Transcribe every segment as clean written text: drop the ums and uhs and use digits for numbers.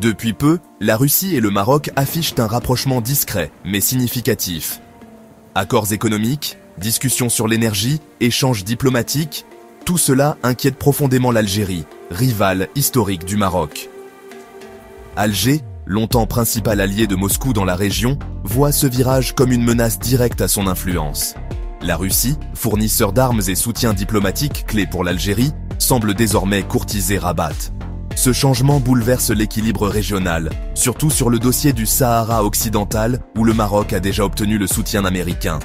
Depuis peu, la Russie et le Maroc affichent un rapprochement discret mais significatif. Accords économiques, discussions sur l'énergie, échanges diplomatiques, tout cela inquiète profondément l'Algérie, rivale historique du Maroc. Alger, longtemps principal allié de Moscou dans la région, voit ce virage comme une menace directe à son influence. La Russie, fournisseur d'armes et soutien diplomatique clé pour l'Algérie, semble désormais courtiser Rabat. Ce changement bouleverse l'équilibre régional, surtout sur le dossier du Sahara occidental où le Maroc a déjà obtenu le soutien américain.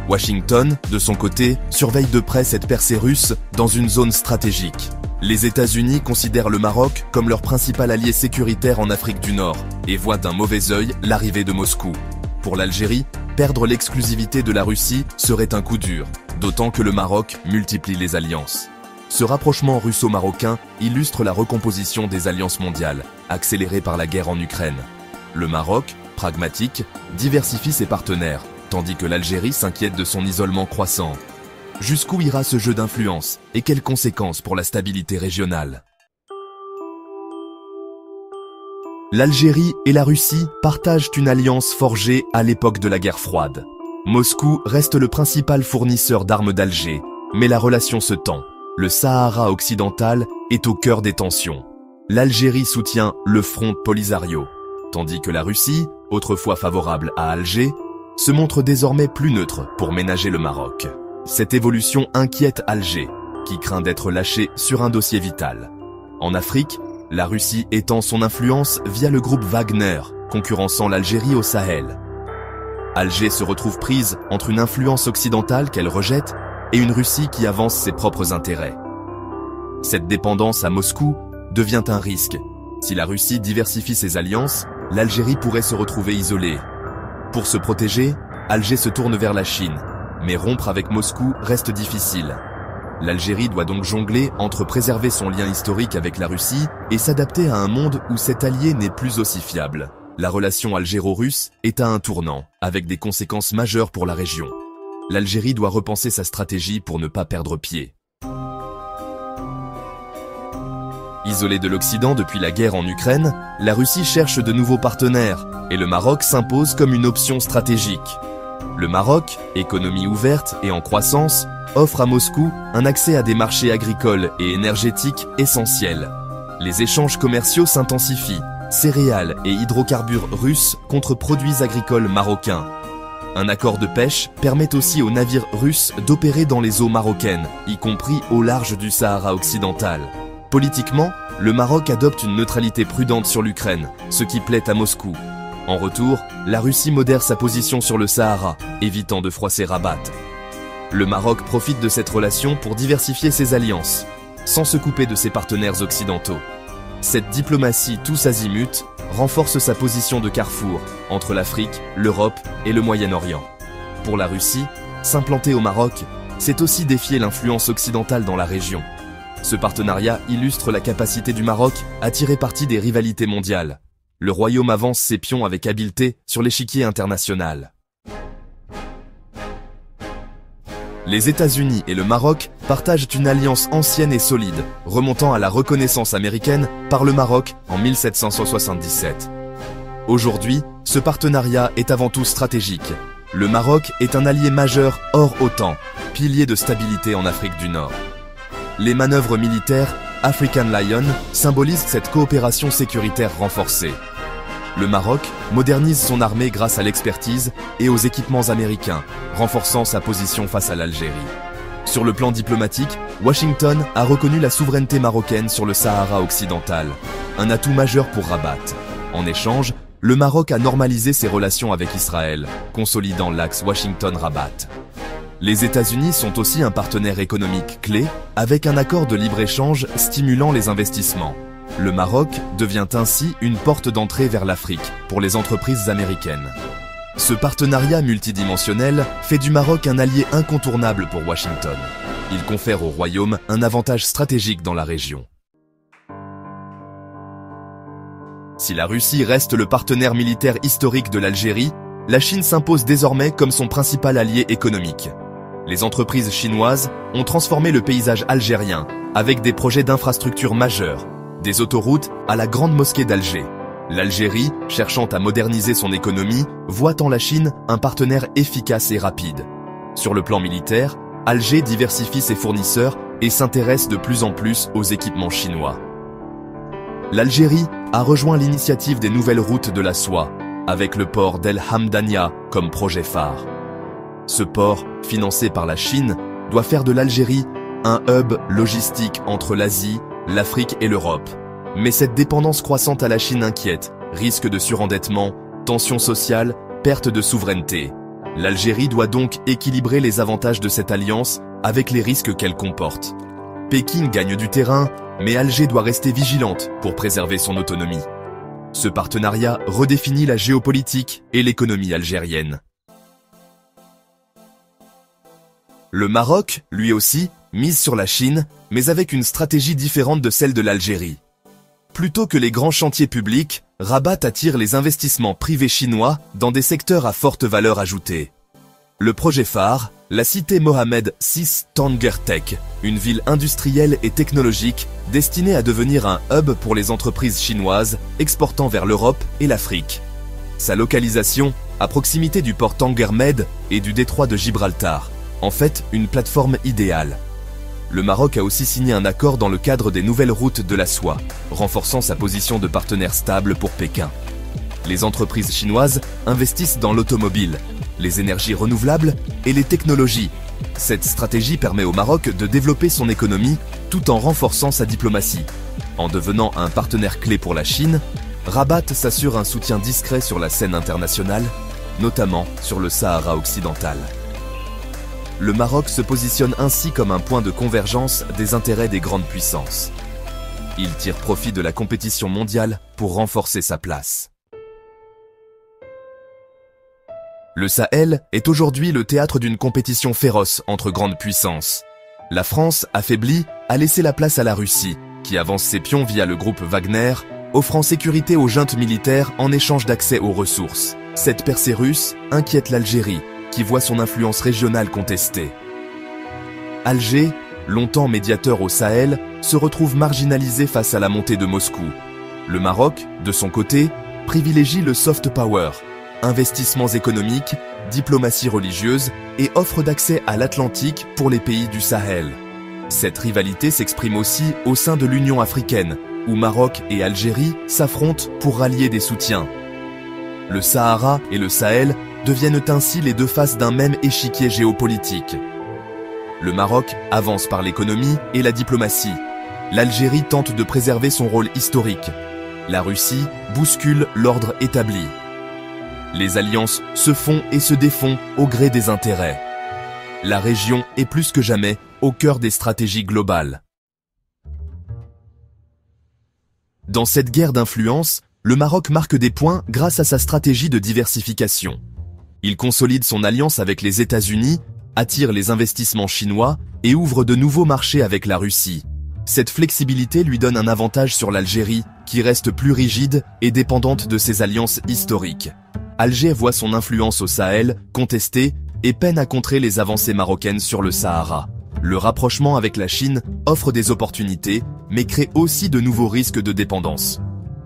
Washington, de son côté, surveille de près cette percée russe dans une zone stratégique. Les États-Unis considèrent le Maroc comme leur principal allié sécuritaire en Afrique du Nord et voient d'un mauvais œil l'arrivée de Moscou. Pour l'Algérie, perdre l'exclusivité de la Russie serait un coup dur, d'autant que le Maroc multiplie les alliances. Ce rapprochement russo-marocain illustre la recomposition des alliances mondiales, accélérée par la guerre en Ukraine. Le Maroc, pragmatique, diversifie ses partenaires, tandis que l'Algérie s'inquiète de son isolement croissant. Jusqu'où ira ce jeu d'influence et quelles conséquences pour la stabilité régionale? L'Algérie et la Russie partagent une alliance forgée à l'époque de la guerre froide. Moscou reste le principal fournisseur d'armes d'Alger, mais la relation se tend. Le Sahara occidental est au cœur des tensions. L'Algérie soutient le Front Polisario, tandis que la Russie, autrefois favorable à Alger, se montre désormais plus neutre pour ménager le Maroc. Cette évolution inquiète Alger, qui craint d'être lâché sur un dossier vital. En Afrique, la Russie étend son influence via le groupe Wagner, concurrençant l'Algérie au Sahel. Alger se retrouve prise entre une influence occidentale qu'elle rejette et une Russie qui avance ses propres intérêts. Cette dépendance à Moscou devient un risque. Si la Russie diversifie ses alliances, l'Algérie pourrait se retrouver isolée. Pour se protéger, Alger se tourne vers la Chine, mais rompre avec Moscou reste difficile. L'Algérie doit donc jongler entre préserver son lien historique avec la Russie et s'adapter à un monde où cet allié n'est plus aussi fiable. La relation algéro-russe est à un tournant, avec des conséquences majeures pour la région. L'Algérie doit repenser sa stratégie pour ne pas perdre pied. Isolée de l'Occident depuis la guerre en Ukraine, la Russie cherche de nouveaux partenaires et le Maroc s'impose comme une option stratégique. Le Maroc, économie ouverte et en croissance, offre à Moscou un accès à des marchés agricoles et énergétiques essentiels. Les échanges commerciaux s'intensifient, céréales et hydrocarbures russes contre produits agricoles marocains. Un accord de pêche permet aussi aux navires russes d'opérer dans les eaux marocaines, y compris au large du Sahara occidental. Politiquement, le Maroc adopte une neutralité prudente sur l'Ukraine, ce qui plaît à Moscou. En retour, la Russie modère sa position sur le Sahara, évitant de froisser Rabat. Le Maroc profite de cette relation pour diversifier ses alliances, sans se couper de ses partenaires occidentaux. Cette diplomatie tous azimuts renforce sa position de carrefour entre l'Afrique, l'Europe et le Moyen-Orient. Pour la Russie, s'implanter au Maroc, c'est aussi défier l'influence occidentale dans la région. Ce partenariat illustre la capacité du Maroc à tirer parti des rivalités mondiales. Le royaume avance ses pions avec habileté sur l'échiquier international. Les États-Unis et le Maroc partagent une alliance ancienne et solide, remontant à la reconnaissance américaine par le Maroc en 1777. Aujourd'hui, ce partenariat est avant tout stratégique. Le Maroc est un allié majeur hors OTAN, pilier de stabilité en Afrique du Nord. Les manœuvres militaires African Lion symbolisent cette coopération sécuritaire renforcée. Le Maroc modernise son armée grâce à l'expertise et aux équipements américains, renforçant sa position face à l'Algérie. Sur le plan diplomatique, Washington a reconnu la souveraineté marocaine sur le Sahara occidental, un atout majeur pour Rabat. En échange, le Maroc a normalisé ses relations avec Israël, consolidant l'axe Washington-Rabat. Les États-Unis sont aussi un partenaire économique clé, avec un accord de libre-échange stimulant les investissements. Le Maroc devient ainsi une porte d'entrée vers l'Afrique pour les entreprises américaines. Ce partenariat multidimensionnel fait du Maroc un allié incontournable pour Washington. Il confère au royaume un avantage stratégique dans la région. Si la Russie reste le partenaire militaire historique de l'Algérie, la Chine s'impose désormais comme son principal allié économique. Les entreprises chinoises ont transformé le paysage algérien avec des projets d'infrastructures majeurs, des autoroutes à la Grande Mosquée d'Alger, L'Algérie, cherchant à moderniser son économie, voit en la Chine un partenaire efficace et rapide. Sur le plan militaire, Alger diversifie ses fournisseurs et s'intéresse de plus en plus aux équipements chinois. L'Algérie a rejoint l'initiative des nouvelles routes de la soie, avec le port d'El Hamdania comme projet phare. Ce port, financé par la Chine, doit faire de l'Algérie un hub logistique entre l'Asie, l'Afrique et l'Europe. Mais cette dépendance croissante à la Chine inquiète, risque de surendettement, tensions sociales, perte de souveraineté. L'Algérie doit donc équilibrer les avantages de cette alliance avec les risques qu'elle comporte. Pékin gagne du terrain, mais Alger doit rester vigilante pour préserver son autonomie. Ce partenariat redéfinit la géopolitique et l'économie algérienne. Le Maroc, lui aussi, mise sur la Chine, mais avec une stratégie différente de celle de l'Algérie. Plutôt que les grands chantiers publics, Rabat attire les investissements privés chinois dans des secteurs à forte valeur ajoutée. Le projet phare, la cité Mohamed VI Tanger Tech, une ville industrielle et technologique destinée à devenir un hub pour les entreprises chinoises exportant vers l'Europe et l'Afrique. Sa localisation, à proximité du port Tanger Med et du détroit de Gibraltar, en fait une plateforme idéale. Le Maroc a aussi signé un accord dans le cadre des nouvelles routes de la soie, renforçant sa position de partenaire stable pour Pékin. Les entreprises chinoises investissent dans l'automobile, les énergies renouvelables et les technologies. Cette stratégie permet au Maroc de développer son économie tout en renforçant sa diplomatie. En devenant un partenaire clé pour la Chine, Rabat s'assure un soutien discret sur la scène internationale, notamment sur le Sahara occidental. Le Maroc se positionne ainsi comme un point de convergence des intérêts des grandes puissances. Il tire profit de la compétition mondiale pour renforcer sa place. Le Sahel est aujourd'hui le théâtre d'une compétition féroce entre grandes puissances. La France, affaiblie, a laissé la place à la Russie, qui avance ses pions via le groupe Wagner, offrant sécurité aux juntes militaires en échange d'accès aux ressources. Cette percée russe inquiète l'Algérie, qui voit son influence régionale contestée. Alger, longtemps médiateur au Sahel, se retrouve marginalisé face à la montée de Moscou. Le Maroc, de son côté, privilégie le soft power, investissements économiques, diplomatie religieuse et offre d'accès à l'Atlantique pour les pays du Sahel. Cette rivalité s'exprime aussi au sein de l'Union africaine, où Maroc et Algérie s'affrontent pour rallier des soutiens. Le Sahara et le Sahel deviennent ainsi les deux faces d'un même échiquier géopolitique. Le Maroc avance par l'économie et la diplomatie. L'Algérie tente de préserver son rôle historique. La Russie bouscule l'ordre établi. Les alliances se font et se défont au gré des intérêts. La région est plus que jamais au cœur des stratégies globales. Dans cette guerre d'influence, le Maroc marque des points grâce à sa stratégie de diversification. Il consolide son alliance avec les États-Unis, attire les investissements chinois et ouvre de nouveaux marchés avec la Russie. Cette flexibilité lui donne un avantage sur l'Algérie, qui reste plus rigide et dépendante de ses alliances historiques. Alger voit son influence au Sahel contestée et peine à contrer les avancées marocaines sur le Sahara. Le rapprochement avec la Chine offre des opportunités, mais crée aussi de nouveaux risques de dépendance.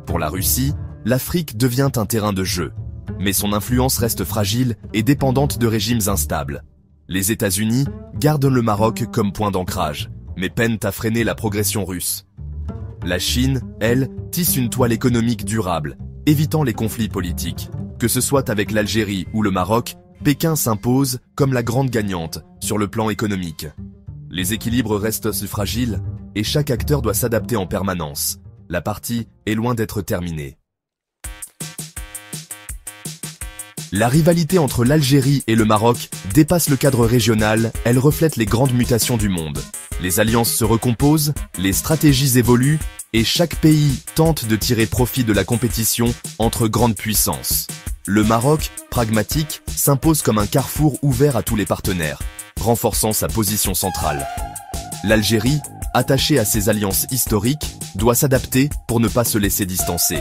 Pour la Russie, l'Afrique devient un terrain de jeu. Mais son influence reste fragile et dépendante de régimes instables. Les États-Unis gardent le Maroc comme point d'ancrage, mais peinent à freiner la progression russe. La Chine, elle, tisse une toile économique durable, évitant les conflits politiques. Que ce soit avec l'Algérie ou le Maroc, Pékin s'impose comme la grande gagnante sur le plan économique. Les équilibres restent fragiles et chaque acteur doit s'adapter en permanence. La partie est loin d'être terminée. La rivalité entre l'Algérie et le Maroc dépasse le cadre régional, elle reflète les grandes mutations du monde. Les alliances se recomposent, les stratégies évoluent, et chaque pays tente de tirer profit de la compétition entre grandes puissances. Le Maroc, pragmatique, s'impose comme un carrefour ouvert à tous les partenaires, renforçant sa position centrale. L'Algérie, attachée à ses alliances historiques, doit s'adapter pour ne pas se laisser distancer.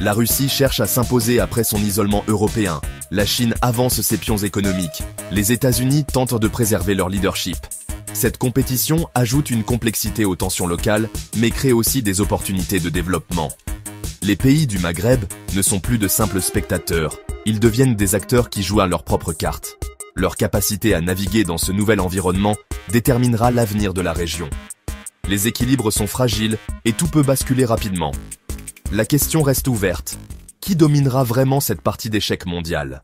La Russie cherche à s'imposer après son isolement européen. La Chine avance ses pions économiques. Les États-Unis tentent de préserver leur leadership. Cette compétition ajoute une complexité aux tensions locales, mais crée aussi des opportunités de développement. Les pays du Maghreb ne sont plus de simples spectateurs, ils deviennent des acteurs qui jouent à leur propre carte. Leur capacité à naviguer dans ce nouvel environnement déterminera l'avenir de la région. Les équilibres sont fragiles et tout peut basculer rapidement. La question reste ouverte. Qui dominera vraiment cette partie d'échecs mondiale ?